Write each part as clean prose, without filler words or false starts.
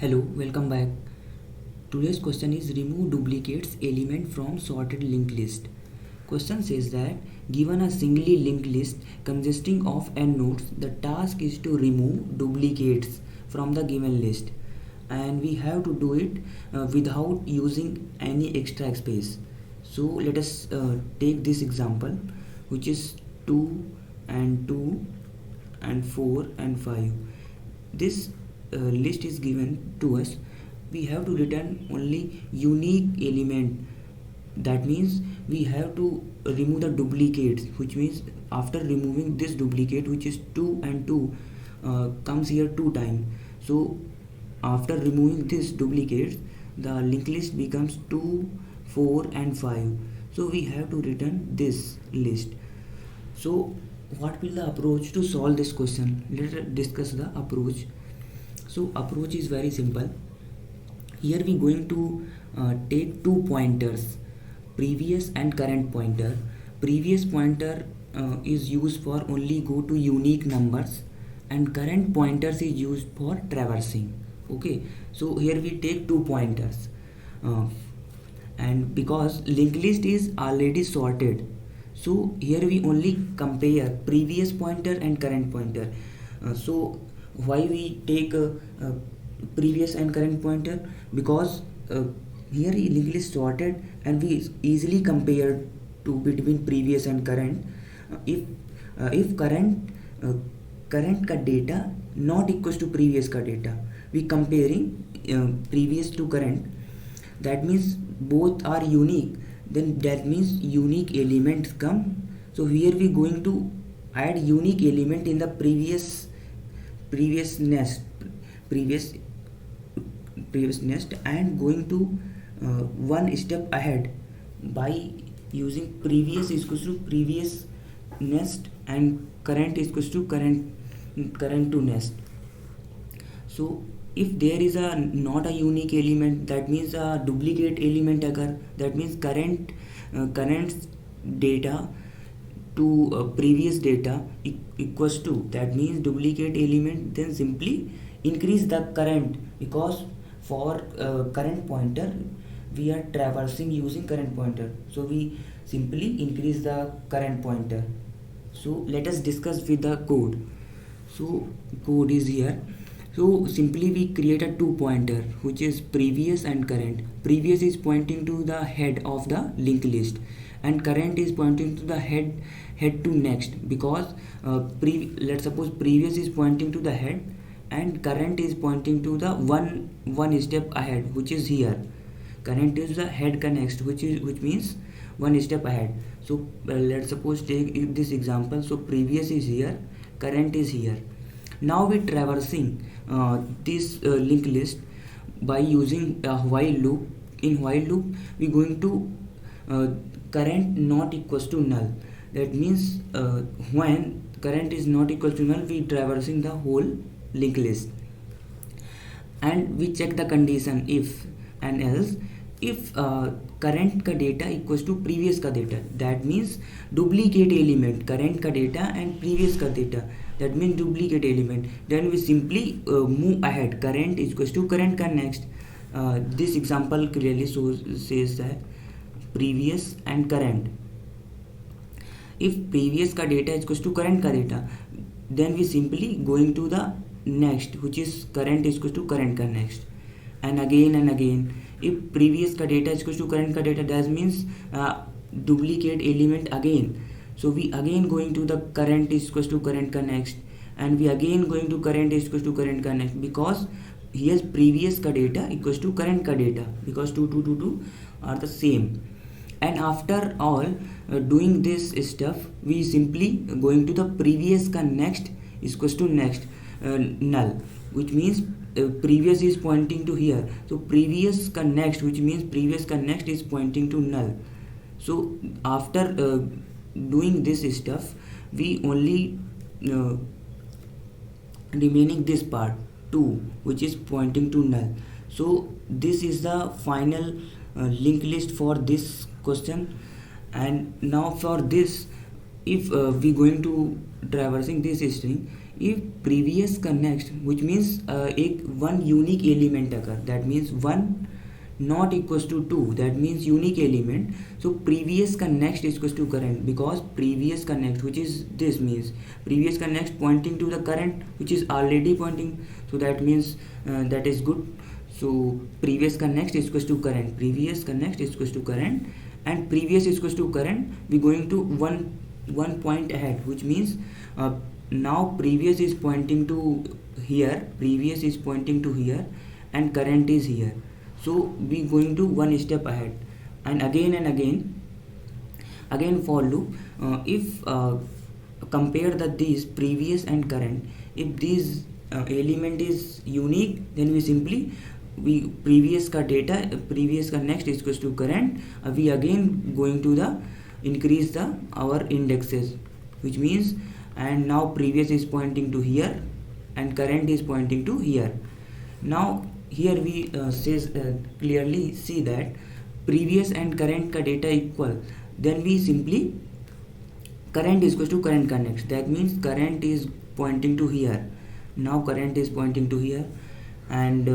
Hello, welcome back. Today's question is remove duplicates element from sorted linked list. Question says that given a singly linked list consisting of n nodes, the task is to remove duplicates from the given list, and we have to do it without using any extra space. So let us take this example, which is 2 and 2 and 4 and 5. This list is given to us. We have to return only unique element. That means we have to remove the duplicates, which means after removing this duplicate, which is 2 and 2, comes here 2 times. So after removing this duplicates, the linked list becomes 2, 4 and 5. So we have to return this list. So what will the approach to solve this question? Let us discuss the approach. So approach is very simple. Here we going to take two pointers, previous and current pointer. Previous pointer is used for only go to unique numbers, and current pointers is used for traversing. Okay, so here we take two pointers, and because linked list is already sorted, so here we only compare previous pointer and current pointer. So why we take previous and current pointer? Because here linked list sorted and we easily compare to between previous and current. If current current का data not equals to previous का data, we comparing previous to current, that means both are unique, then that means unique elements come. So here we going to add unique element in the previous nest, previous nest, and going to one step ahead by using previous is equals to previous nest and current is equals to current to nest. So if there is a not a unique element, that means a duplicate element occur, that means current data to previous data equals to, that means duplicate element, then simply increase the current, because for current pointer we are traversing using current pointer, so we simply increase the current pointer. So let us discuss with the code. So code is here. So simply we create a two pointer, which is previous and current. Previous is pointing to the head of the linked list, and current is pointing to the head to next, because let's suppose previous is pointing to the head and current is pointing to the one step ahead, which is here. Current is the head ka next, which means one step ahead. So let's suppose take this example. So previous is here, current is here. Now we traversing this linked list by using a while loop. In while loop we going to current not equals to null. That means when current is not equal to null, we traversing the whole linked list, and we check the condition if and else. If current का data equals to previous का data, that means duplicate element current का data and previous का data, that means duplicate element, then we simply move ahead. Current is equals to current का next. This example clearly says that previous and current. If previous का data is equals to current का data, then we simply going to the next, which is current is equals to current का next, and again. If previous का data is equals to current का data, that means duplicate element again. So we again going to the current is equals to current का next, and we again going to current is equals to current का next, because here previous का data equals to current का data, because 2 are the same. And after all doing this stuff, we simply going to the previous का next is equals to next null, which means previous is pointing to here, so previous का next, which means previous का next is pointing to null. So after doing this stuff, we only remaining this part 2, which is pointing to null. So this is the final linked list for this question. And now for this, if we going to traversing this string, if previous का next which means एक one unique element अगर that means 1 not equals to 2 that means unique element, so previous का next is equals to current because previous का next which is this means previous का next pointing to the current which is already pointing, so that means that is good. So previous का next is equals to current, previous का next is equals to current and previous is equals to current, we going to one point ahead which means now previous is pointing to here, previous is pointing to here and current is here, so we going to one step ahead and again for loop. If compare these previous and current, if this element is unique then we previous का data previous का next is equals to current, we again going to the increase the our indexes which means and now previous is pointing to here and current is pointing to here. Now here we says clearly see that previous and current का data equal, then we simply current is equals to current का next, that means current is pointing to here, now current is pointing to here and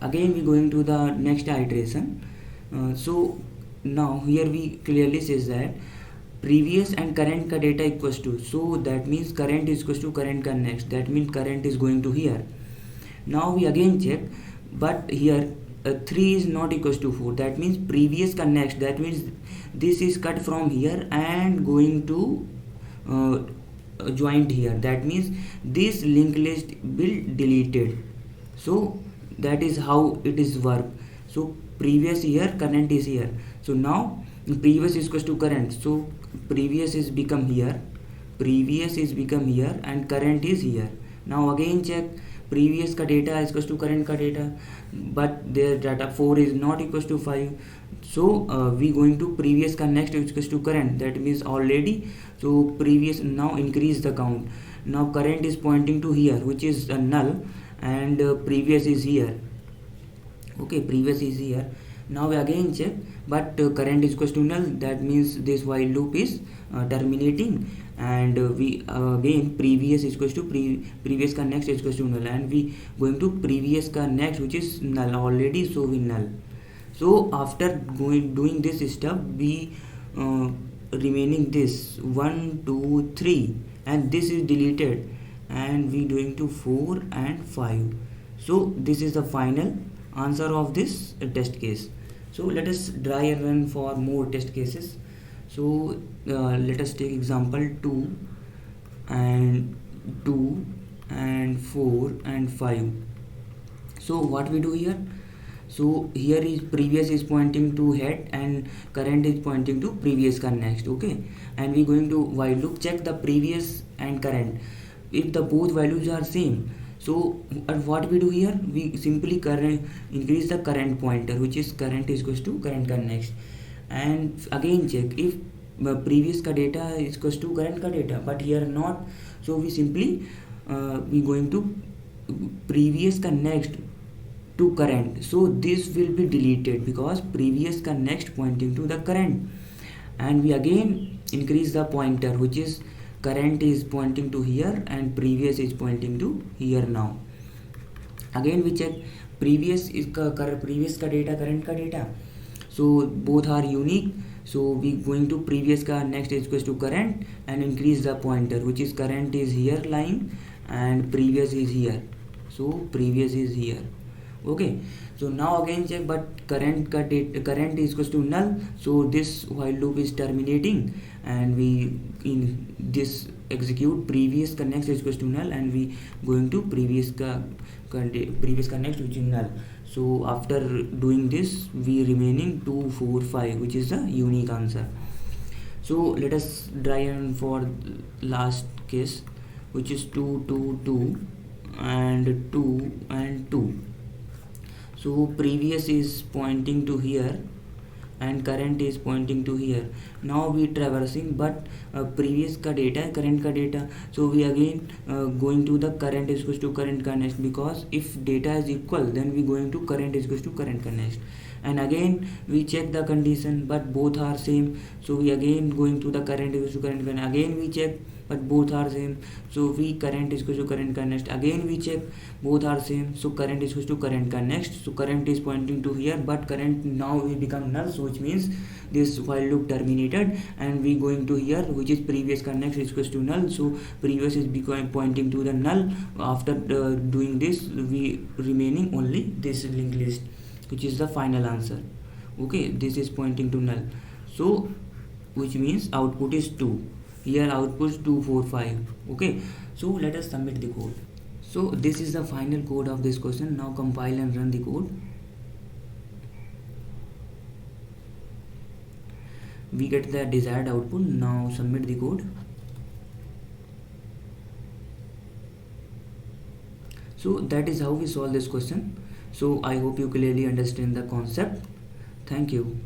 again we going to the next iteration. So now here we clearly says that previous and current का data equals to, so that means current is equals to current का next, that means current is going to here. Now we again check, but here 3 is not equals to 4, that means previous का next, that means this is cut from here and going to joint here, that means this linked list will deleted, so that is how it is work. So previous here, current is here, so now previous is equals to current, so previous is become here, previous is become here and current is here. Now again check, previous का data is equals to current का data, but their data 4 is not equals to 5, so we going to previous का next is equals to current, that means already, so previous now increase the count, now current is pointing to here which is null and previous is here, okay, previous is here. Now we again check, but current is equals to null, that means this while loop is terminating and we again previous is equals to previous का next is equals to null and we going to previous का next which is null already, so we null. So after doing this step we remaining this 1 2 3 and this is deleted and we doing to 4 and 5, so this is the final answer of this test case. So let us try and run for more test cases. So let us take example 2 and 4 and 5. So what we do here, so here is previous is pointing to head and current is pointing to previous का next, okay, and we going to while loop check the previous and current, if the both values are same, so what we do here, we simply increase the current pointer which is current is equals to current का next and again check if previous का data is equals to current का data but here not, so we simply we going to previous का next to current, so this will be deleted because previous का next pointing to the current and we again increase the pointer which is current is pointing to here and previous is pointing to here. Now again we check previous is previous का data current का data, so both are unique, so we going to previous का next is equals to current and increase the pointer which is current is here lying and previous is here, so previous is here, okay. So now again check, but current is equals to null, so this while loop is terminating and we in this execute previous का next is equals to null and we going to previous का next which is null. So after doing this we remaining 2 4 5 which is the unique answer. So let us try and for last case which is 2 2 2 and 2 and 2. So previous is pointing to here and current is pointing to here. Now we traversing, but previous का data current का data, so we again going to the current is equals to current का next, because if data is equal then we going to current is equals to current का next, and again we check the condition but both are same, so we again going to the current is equals to current का, again we check but both are same, so we current is equals to current connect. Again we check, both are same, so current is equals to current connect. So current is pointing to here, but current now will become null, so which means this while loop terminated, and we going to here, which is previous connect is equals to null, so previous is pointing to the null. After doing this, we remaining only this linked list, which is the final answer. Okay, this is pointing to null, so which means output is 2. Here output is 245. Okay, so let us submit the code. So this is the final code of this question. Now compile and run the code. We get the desired output. Now submit the code. So that is how we solve this question. So I hope you clearly understand the concept. Thank you.